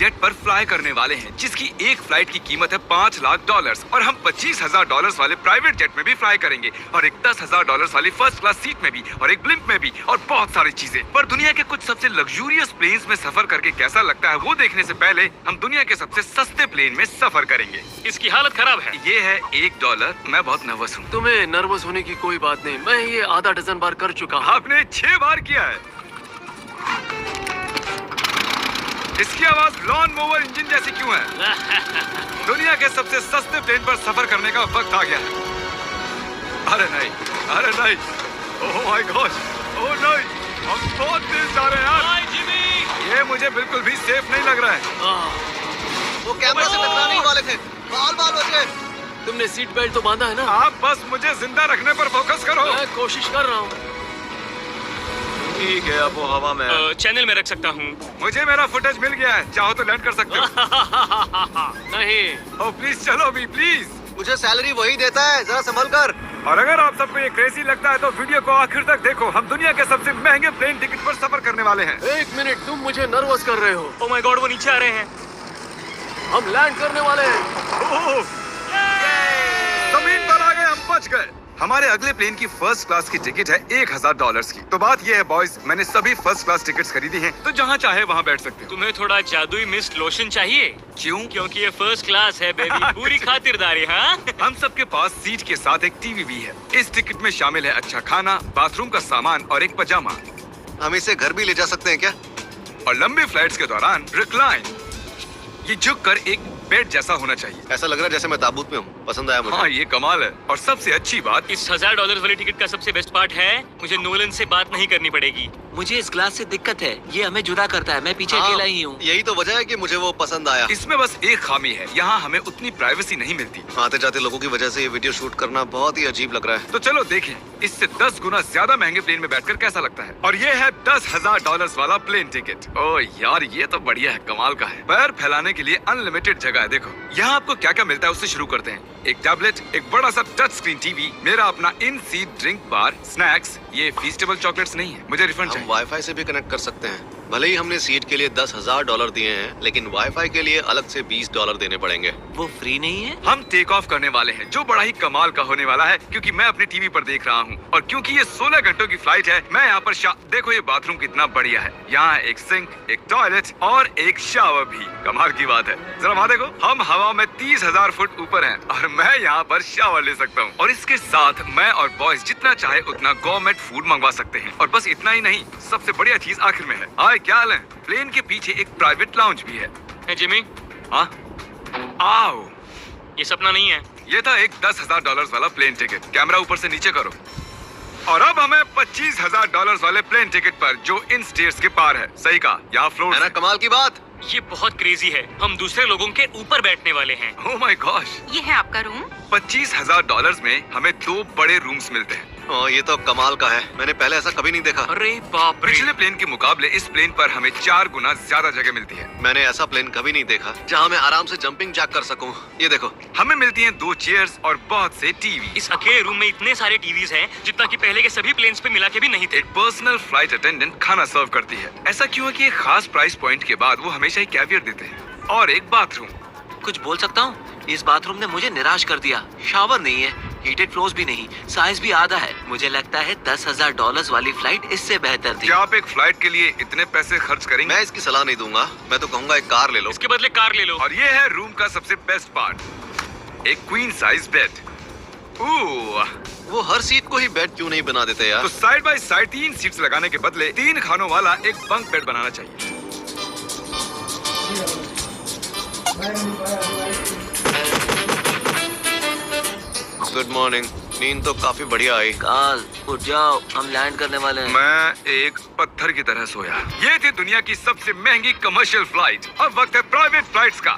Jet पर fly करने वाले हैं, जिसकी एक फ्लाइट की कीमत है $5 लाख और हम $25,000 वाले प्राइवेट जेट में भी फ्लाई करेंगे और एक $10,000 वाली फर्स्ट क्लास सीट में भी और एक ब्लिम्प में भी और बहुत सारी चीजें। पर दुनिया के कुछ सबसे लग्जूरियस प्लेन्स में सफर करके कैसा लगता है वो देखने से पहले हम दुनिया के सबसे सस्ते प्लेन में सफर करेंगे। इसकी हालत खराब है। ये है $1। मैं बहुत नर्वस हूँ। तुम्हें नर्वस होने की कोई बात नहीं, मैं ये आधा डजन बार कर चुका हूँ। आपने 6 बार किया है। इसकी आवाज लॉन मोवर इंजन जैसी क्यों है? दुनिया के सबसे सस्ते प्लेन पर सफर करने का वक्त आ गया है। अरे नहीं, अरे नहीं, ओह माय गॉड, ओह नहीं, हम बहुत तेज जा रहे हैं यार। हाय जिमी, ये मुझे बिल्कुल भी सेफ नहीं लग रहा है। वो कैमरे से टकराने ही वाले थे। बाल बाल बचे। तुमने सीट बेल्ट तो बांधा है ना? आप बस मुझे जिंदा रखने पर फोकस करो। मैं कोशिश कर रहा हूँ। ठीक है, अब वो हवा में है। चैनल में रख सकता हूँ। मुझे मेरा फुटेज मिल गया है, चाहो तो लैंड कर सकते हो। नहीं, ओह प्लीज चलो भी प्लीज। मुझे सैलरी वही देता है, जरा संभल कर। और अगर आप सबको ये क्रेजी लगता है तो वीडियो को आखिर तक देखो। हम दुनिया के सबसे महंगे प्लेन टिकट पर सफर करने वाले हैं। एक मिनट, तुम मुझे नर्वस कर रहे हो। ओह माय गॉड, वो नीचे आ रहे हैं। हम लैंड करने वाले हैं। ओह, जमीन पर आ गए, हम बच गए। हमारे अगले प्लेन की फर्स्ट क्लास की टिकट है $1,000 की। तो बात ये है बॉयज, मैंने सभी फर्स्ट क्लास टिकट्स खरीदी हैं, तो जहाँ चाहे वहाँ बैठ सकते हो। तुम्हें थोड़ा जादुई मिस्ट लोशन चाहिए? क्यों? क्योंकि ये फर्स्ट क्लास है बेबी। पूरी खातिरदारी। हाँ, हम सबके पास सीट के साथ एक टीवी भी है। इस टिकट में शामिल है अच्छा खाना, बाथरूम का सामान और एक पजामा। हम इसे घर भी ले जा सकते हैं क्या? और लंबे फ्लाइट्स के दौरान रिक्लाइन, ये झुक कर एक बेड जैसा होना चाहिए। ऐसा लग रहा है जैसे मैं ताबूत में हूँ। पसंद आया मुझे। हाँ, ये कमाल है। और सबसे अच्छी बात, इस $1,000 वाली टिकट का सबसे बेस्ट पार्ट है, मुझे नोलन से बात नहीं करनी पड़ेगी। मुझे इस ग्लास से दिक्कत है, ये हमें जुदा करता है। मैं पीछे हाँ, अकेला ही हूँ। यही तो वजह है कि मुझे वो पसंद आया। इसमें बस एक खामी है, यहाँ हमें उतनी प्राइवेसी नहीं मिलती। आते जाते लोगों की वजह से ये वीडियो शूट करना बहुत ही अजीब लग रहा है। तो चलो देखें, इससे 10 गुना ज्यादा महंगे प्लेन में बैठकर कैसा लगता है। और ये है $10,000 वाला प्लेन टिकट। ओह यार, ये तो बढ़िया है, कमाल का है। पैर फैलाने के लिए अनलिमिटेड जगह है। देखो यहाँ आपको क्या क्या मिलता है, उससे शुरू करते हैं। एक टैबलेट, एक बड़ा सा टच स्क्रीन टीवी, मेरा अपना इन सीट ड्रिंक बार, स्नैक्स। ये फीस्टेबल चॉकलेट्स नहीं है, मुझे रिफंड हम चाहिए। वाईफाई से भी कनेक्ट कर सकते हैं। भले ही हमने सीट के लिए $10,000 दिए हैं, लेकिन वाईफाई के लिए अलग से $20 देने पड़ेंगे। वो फ्री नहीं है? हम टेक ऑफ करने वाले हैं, जो बड़ा ही कमाल का होने वाला है, क्योंकि मैं अपने टीवी पर देख रहा हूँ और क्योंकि ये 16 घंटों की फ्लाइट है। मैं यहाँ पर देखो ये बाथरूम कितना बढ़िया है। यहाँ एक सिंक, एक टॉयलेट और एक शावर भी। कमाल की बात है, जरा वहाँ देखो, हम हवा में 30,000 फुट ऊपर हैं और मैं यहाँ पर शावर ले सकता हूँ। और इसके साथ मैं और बॉयज जितना चाहे उतना गवर्नमेंट फूड मंगवा सकते हैं। और बस इतना ही नहीं, सबसे बढ़िया चीज आखिर में है। हाय, क्या हाल है? प्लेन के पीछे एक प्राइवेट लाउंज भी है। है जिमी, हाँ, आओ। ये सपना नहीं है। ये था एक $10,000 वाला प्लेन टिकट। कैमरा ऊपर से नीचे करो। और अब हमें $25,000 वाले प्लेन टिकट पर, जो इन स्टेयर्स के पार है। सही कहा, यहाँ फ्लोर है ना कमाल की बात? ये बहुत क्रेजी है। हम दूसरे लोगों के ऊपर बैठने वाले हैं। Oh my gosh. ये है आपका रूम। $25,000 में हमें 2 बड़े रूम्स मिलते हैं। ये तो कमाल का है, मैंने पहले ऐसा कभी नहीं देखा। अरे बाप रे। पिछले प्लेन के मुकाबले इस प्लेन पर हमें 4 गुना ज्यादा जगह मिलती है। मैंने ऐसा प्लेन कभी नहीं देखा जहाँ मैं आराम से जंपिंग जैक कर सकूं। ये देखो, हमें मिलती हैं 2 चेयर्स और बहुत से टीवी। इस अकेले रूम में इतने सारे टीवीज हैं, जितना कि पहले के सभी प्लेन्स पे मिला के भी नहीं थे। एक पर्सनल फ्लाइट अटेंडेंट खाना सर्व करती है। ऐसा क्यों है कि एक खास प्राइस पॉइंट के बाद वो हमेशा ही कैवियर देते हैं। और एक बाथरूम। कुछ बोल सकता हूँ? इस बाथरूम ने मुझे निराश कर दिया। शावर नहीं है, हीटेड फ्लोर्स भी नहीं, साइज भी आधा है। मुझे लगता है $10,000 वाली फ्लाइट इससे बेहतर थी। क्या आप एक फ्लाइट के लिए इतने पैसे खर्च करेंगे? मैं इसकी सलाह नहीं दूंगा। मैं तो कहूंगा एक कार ले लो। इसके बदले कार ले लो। और ये है रूम का सबसे बेस्ट पार्ट, एक क्वीन साइज बेड। वो हर सीट को ही बेड क्यों नहीं बना देते यार? तो साइड बाय साइड 3 सीट्स लगाने के बदले 3 खानों वाला एक बंक बेड बनाना चाहिए। Good morning. नींद तो काफी बढ़िया आई। काल, उठ जाओ, हम लैंड करने वाले हैं। मैं एक पत्थर की तरह सोया। ये थी दुनिया की सबसे महंगी कमर्शियल फ्लाइट। अब वक्त है प्राइवेट फ्लाइट्स का।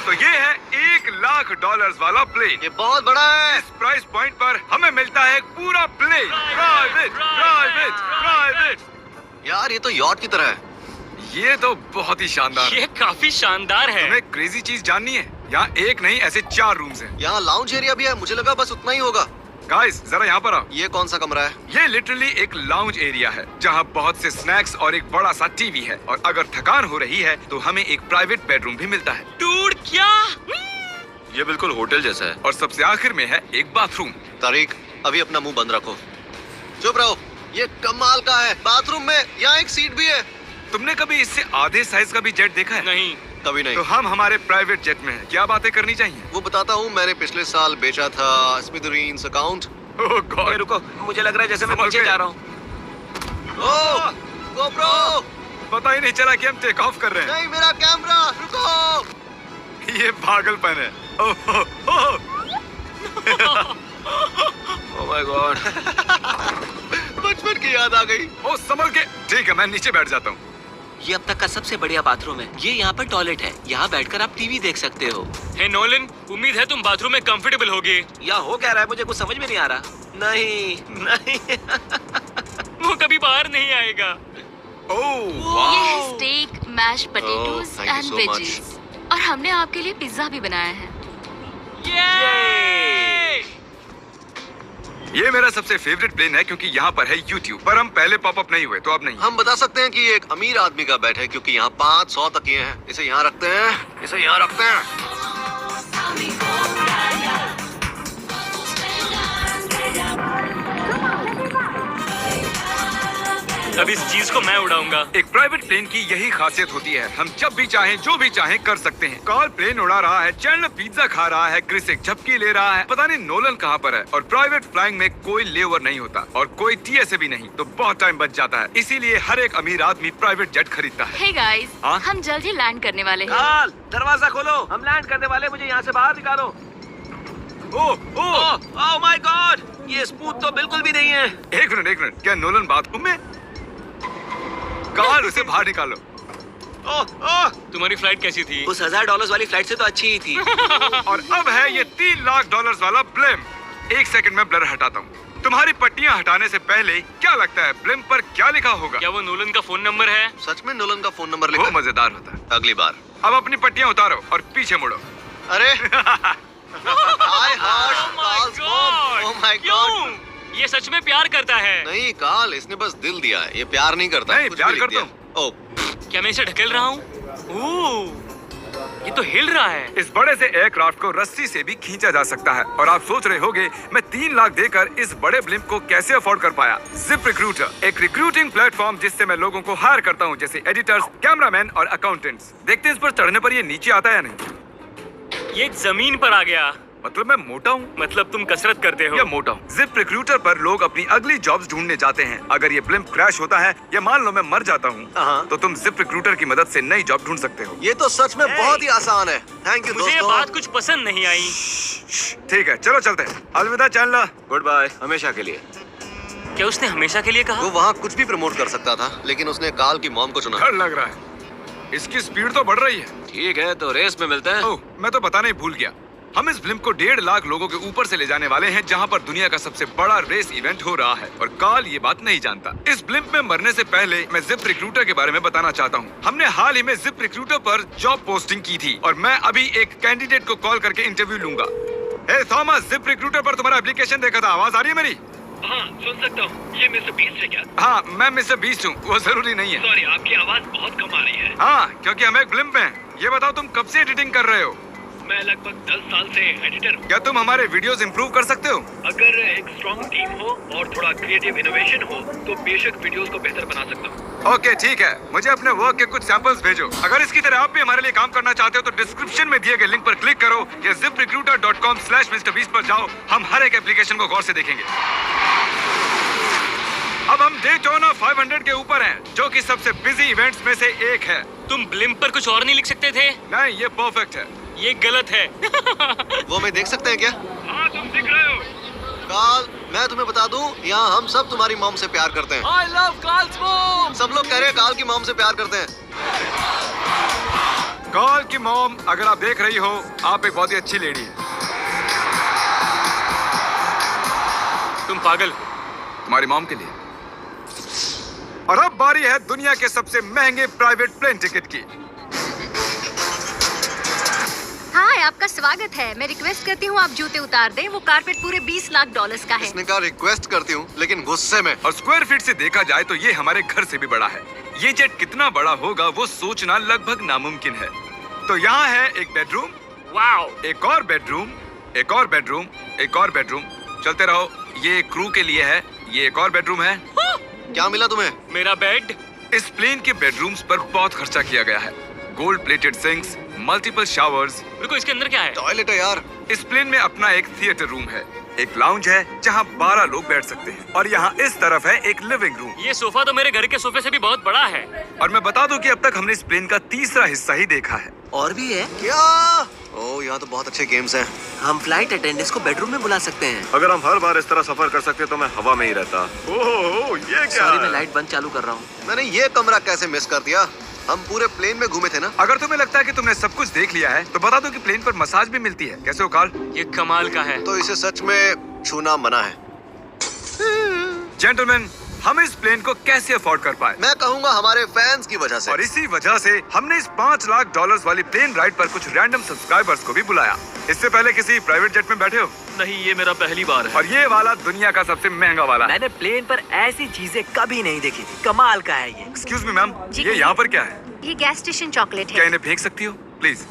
तो ये है $1,00,000 वाला प्लेन। ये बहुत बड़ा है। इस प्राइस पॉइंट पर हमें मिलता है एक पूरा प्लेन। Private, private, private. यार ये तो यॉट की तरह है। ये तो बहुत ही शानदार है। ये काफी शानदार है। तुम्हें क्रेजी चीज जाननी है? यहाँ एक नहीं, ऐसे 4 रूम्स हैं। यहाँ लाउंज एरिया भी है। मुझे लगा बस उतना ही होगा। गाइस जरा यहाँ पर आओ। ये कौन सा कमरा है? ये लिटरली एक लाउंज एरिया है जहाँ बहुत से स्नैक्स और एक बड़ा सा टीवी है, और अगर थकान हो रही है तो हमें एक प्राइवेट बेडरूम भी मिलता है। डूड क्या? ये बिल्कुल होटल जैसा है। और सबसे आखिर में है एक बाथरूम। तारिक, अभी अपना मुंह बंद रखो। चुप रहो। ये कमाल का है। बाथरूम में यहाँ एक सीट भी है। तुमने कभी इससे आधे साइज का भी जेट देखा है? नहीं। कभी नहीं। तो हम हमारे प्राइवेट जेट में हैं। क्या बातें करनी चाहिए? वो बताता हूँ, मैंने पिछले साल बेचा था स्मिथेरियंस अकाउंट। ओह गॉड, रुको, मुझे लग रहा है जैसे मैं संभल पीछे के। जा रहा हूँ। ओह, GoPro! पता ही नहीं चला कि हम टेक ऑफ कर रहे हैं। नहीं, मेरा कैमरा, रुको। ये पागलपन है। ओह, ओह, ओह माय गॉड। बचपन की याद आ गई। ओह, संभल के। ठीक है, मैं नीचे बैठ जाता हूँ। ये अब तक का सबसे बढ़िया बाथरूम है। ये यहाँ पर टॉयलेट है। यहाँ बैठकर आप टीवी देख सकते हो। हे नोलन, उम्मीद है तुम बाथरूम में कंफर्टेबल होगे। या हो क्या रहा है, मुझे कुछ समझ में नहीं आ रहा। नहीं नहीं। वो कभी बाहर नहीं आएगा। ओह ये वाह, है steak, mash potatoes thank you and so veggies. और हमने आपके लिए पिज्जा भी बनाया है। ये मेरा सबसे फेवरेट प्लेन है क्योंकि यहाँ पर है YouTube। पर हम पहले पॉपअप नहीं हुए तो अब नहीं। हम बता सकते हैं कि ये एक अमीर आदमी का बेड है क्योंकि यहाँ 500 तकिए हैं। इसे यहाँ रखते हैं, इसे यहाँ रखते हैं। अब इस चीज को मैं उड़ाऊंगा। एक प्राइवेट प्लेन की यही खासियत होती है, हम जब भी चाहें जो भी चाहें कर सकते हैं। कार्ल प्लेन उड़ा रहा है, चैंडलर पिज्जा खा रहा है, क्रिस एक झपकी ले रहा है, पता नहीं नोलन कहाँ पर है। और प्राइवेट फ्लाइंग में कोई लेओवर नहीं होता और कोई TSA भी नहीं, तो बहुत टाइम बच जाता है। इसीलिए हर एक अमीर आदमी प्राइवेट जेट खरीदता है। हे गाइस, हाँ? हम जल्द ही लैंड करने वाले हैं। काल, दरवाजा खोलो, हम लैंड करने वाले। मुझे यहाँ से बाहर निकालो। ओह ओह, ओह माय गॉड, ये स्मूथ तो बिल्कुल भी नहीं है। एक मिनट, क्या नोलन बाथरूम में? कार्ल, उसे बाहर निकालो। ओह ओह, तुम्हारी फ्लाइट कैसी थी? उस $1000 वाली फ्लाइट से तो अच्छी ही थी। और अब है ये $3 लाख वाला ब्लिम। एक सेकंड में ब्लर हटाता हूँ। तुम्हारी पट्टियाँ हटाने से पहले क्या लगता है ब्लिम पर क्या लिखा होगा? क्या वो नोलन का फोन नंबर है? सच में नोलन का फोन नंबर वो लिखा है? मजेदार होता है। अगली बार। अब अपनी पट्टियाँ उतारो और पीछे मुड़ो। अरे हाय Harsh, Oh my Carl's mom. God! Oh my क्यों? गॉड। ये सच में प्यार करता है। नहीं कार्ल, इसने बस दिल दिया है। ये प्यार नहीं करता। नहीं, कुछ प्यार भी लिख करता दिया। ओह, क्या मैं इसे ढकेल रहा हूँ? ओह, ये तो हिल रहा है। इस बड़े से एयरक्राफ्ट को रस्सी से भी खींचा जा सकता है। और आप सोच रहे होंगे मैं 3 लाख देकर इस बड़े ब्लिम्प को कैसे अफोर्ड कर पाया। जिप रिक्रूटर, एक रिक्रूटिंग प्लेटफॉर्म जिससे मैं लोगों को हायर करता हूँ, जैसे एडिटर्स, कैमरामैन और अकाउंटेंट्स। देखते हैं इस पर चढ़ने पर ये नीचे आता है या नहीं। ये जमीन पर आ गया। मतलब मैं मोटा हूँ? मतलब तुम कसरत करते हो? या मोटा हूँ। जिप रिक्रूटर पर लोग अपनी अगली जॉब्स ढूंढने जाते हैं। अगर ये ब्लिम्प क्रैश होता है या मान लो मैं मर जाता हूँ, हाँ। तो तुम जिप रिक्रूटर की मदद से नई जॉब ढूंढ सकते हो। ये तो सच में बहुत ही आसान है। थैंक यू मुझे ये दोस्तों। बात कुछ पसंद नहीं आई। ठीक है, चलो चलते हैं। अलविदा चैंडलर। गुड बाय, हमेशा के लिए। क्या उसने हमेशा के लिए कहा? वो वहाँ कुछ भी प्रमोट कर सकता था, लेकिन उसने कार्ल की मॉम को चुना। डर लग रहा है। इसकी स्पीड तो बढ़ रही है। ठीक है, तो रेस में मिलते हैं। ओह, मैं तो बताना ही भूल गया। हम इस ब्लिम्प को 1.5 लाख लोगों के ऊपर से ले जाने वाले हैं, जहां पर दुनिया का सबसे बड़ा रेस इवेंट हो रहा है। और कार्ल ये बात नहीं जानता। इस ब्लिम्प में मरने से पहले मैं जिप रिक्रूटर के बारे में बताना चाहता हूँ। हमने हाल ही में जिप रिक्रूटर पर जॉब पोस्टिंग की थी और मैं अभी एक कैंडिडेट को कॉल करके इंटरव्यू लूंगा। हे थॉमस, जिप रिक्रूटर पर तुम्हारा एप्लीकेशन देखा था। आवाज आ रही है मेरी? हाँ, सुन सकता हूँ। ये मिस्टर बीस्ट है क्या? हाँ, मैं मिस्टर बीस्ट हूँ। वो जरूरी नहीं है। सॉरी, आपकी आवाज बहुत कम आ रही है। हाँ, क्योंकि हम एक ब्लिम्प हैं। ये बताओ, तुम कब से एडिटिंग कर रहे हो? मैं लगभग 10 साल से एडिटर हूँ। क्या तुम हमारे वीडियोस इंप्रूव कर सकते हो? अगर एक स्ट्रॉन्ग टीम हो और थोड़ा क्रिएटिव इनोवेशन हो तो बेशक वीडियोस को बेहतर बना सकता हूँ। ओके, ठीक है। मुझे अपने वर्क के कुछ सैंपल्स भेजो। अगर इसकी तरह आप भी हमारे लिए काम करना चाहते हो तो डिस्क्रिप्शन में दिए गए लिंक पर क्लिक करो या ziprecruiter.com/MrBeast पर जाओ। हम हर एक एप्लीकेशन को गौर से देखेंगे। अब हम डेटोना 500 के ऊपर हैं, जो कि सबसे बिजी इवेंट्स में से एक है। तुम ब्लिम्प पर कुछ और नहीं लिख सकते थे? नहीं, ये परफेक्ट है। ये गलत है। वो हमें देख सकते हैं क्या? हाँ, तुम दिख रहे हो। कार्ल, मैं तुम्हें बता दूं, यहाँ हम सब तुम्हारी मॉम से प्यार करते हैं। I love Carl's mom! सब लोग कह रहे हैं कार्ल की मॉम से प्यार करते हैं। कार्ल की मॉम, अगर आप देख रही हो, आप एक बहुत ही अच्छी लेडी है। तुम पागल हो। तुम्हारी मॉम के लिए। और अब बारी है दुनिया के सबसे महंगे प्राइवेट प्लेन टिकट की। हाय, आपका स्वागत है। मैं रिक्वेस्ट करती हूँ आप जूते उतार दें। वो कारपेट पूरे 20 लाख डॉलर्स का है। इसने कहा रिक्वेस्ट करती हूँ, लेकिन गुस्से में। और स्क्वायर फीट से देखा जाए तो ये हमारे घर से भी बड़ा है। ये जेट कितना बड़ा होगा वो सोचना लगभग नामुमकिन है। तो यहाँ है एक बेडरूम, वाओ, एक और बेडरूम, एक और बेडरूम, एक और बेडरूम। चलते रहो। ये क्रू के लिए है। ये एक और बेडरूम है। क्या मिला तुम्हें? मेरा बेड। इस प्लेन के बेडरूम्स पर बहुत खर्चा किया गया है। Gold plated sinks, multiple showers. रुको, इसके अंदर क्या है? टॉयलेट है यार। इस प्लेन में अपना एक थिएटर रूम है, एक लाउंज है जहाँ 12 लोग बैठ सकते हैं, और यहाँ इस तरफ है एक लिविंग रूम। ये सोफा तो मेरे घर के सोफे से भी बहुत बड़ा है। और मैं बता दूं कि अब तक हमने इस प्लेन का तीसरा हिस्सा ही देखा है। और भी है। क्या? ओह, यहाँ तो बहुत अच्छे गेम्स हैं। हम फ्लाइट अटेंडेंट्स को बेडरूम में बुला सकते हैं। अगर हम हर बार इस तरह सफर कर सकते तो मैं हवा में ही रहता। ओह, ये क्या? सॉरी, मैं लाइट बंद चालू कर रहा हूँ। मैंने ये कमरा कैसे मिस कर दिया? हम पूरे प्लेन में घूमे थे ना। अगर तुम्हें लगता है कि तुमने सब कुछ देख लिया है तो बता दो कि प्लेन पर मसाज भी मिलती है। कैसे हो कार्ल? ये कमाल का है। तो इसे सच में छूना मना है। जेंटलमैन, हम इस प्लेन को कैसे अफोर्ड कर पाए? मैं कहूँगा हमारे फैंस की वजह से। और इसी वजह से हमने इस 5 लाख डॉलर्स वाली प्लेन राइड पर कुछ रैंडम सब्सक्राइबर्स को भी बुलाया। इससे पहले किसी प्राइवेट जेट में बैठे हो? नहीं, ये मेरा पहली बार है। और ये वाला दुनिया का सबसे महंगा वाला है। मैंने प्लेन पर ऐसी चीजें कभी नहीं देखी थी। कमाल का है ये। एक्सक्यूज मी मैम, जी, ये यहाँ पर क्या है? ये गैस स्टेशन चॉकलेट क्या है। इन्हें फेंक सकती हो प्लीज?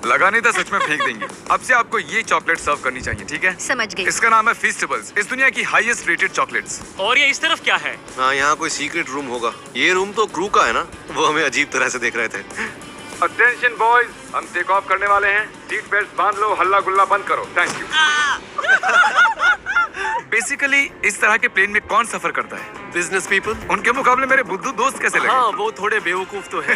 लगा नहीं था, सच में फेंक देंगे। अब से आपको ये चॉकलेट सर्व करनी चाहिए, ठीक है? समझ गई। इसका नाम है फीस्टेबल्स, इस दुनिया की हाईएस्ट रेटेड चॉकलेट्स। और ये इस तरफ क्या है? हाँ, यहाँ कोई सीक्रेट रूम होगा। ये रूम तो क्रू का है ना। वो हमें अजीब तरह से देख रहे थे। अटेंशन बॉयज, हम टेक ऑफ करने वाले हैं। सीट बेल्ट बांध लो, हल्ला गुल्ला बंद करो। Thank you. बेसिकली इस तरह के प्लेन में कौन सफर करता है? Business people. उनके मुकाबले मेरे बुद्धू दोस्त कैसे लगे? हाँ, वो थोड़े बेवकूफ तो है।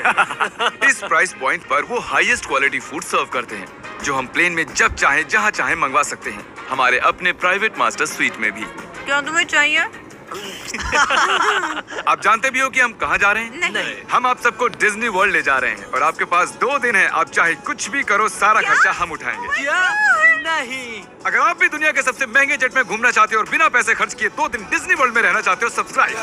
इस प्राइस पॉइंट पर वो हाईएस्ट क्वालिटी फूड सर्व करते हैं, जो हम प्लेन में जब चाहे जहाँ चाहे मंगवा सकते हैं, हमारे अपने प्राइवेट मास्टर स्वीट में भी। क्या तुम्हें चाहिए? आप जानते भी हो कि हम कहाँ जा रहे हैं? नहीं। हम आप सबको डिज्नी वर्ल्ड ले जा रहे हैं, और आपके पास 2 दिन है। आप चाहे कुछ भी करो, सारा खर्चा हम उठाएंगे। क्या? नहीं। अगर आप भी दुनिया के सबसे महंगे जेट में घूमना चाहते हो और बिना पैसे खर्च किए 2 दिन डिज्नी वर्ल्ड में रहना चाहते हो, सब्सक्राइब।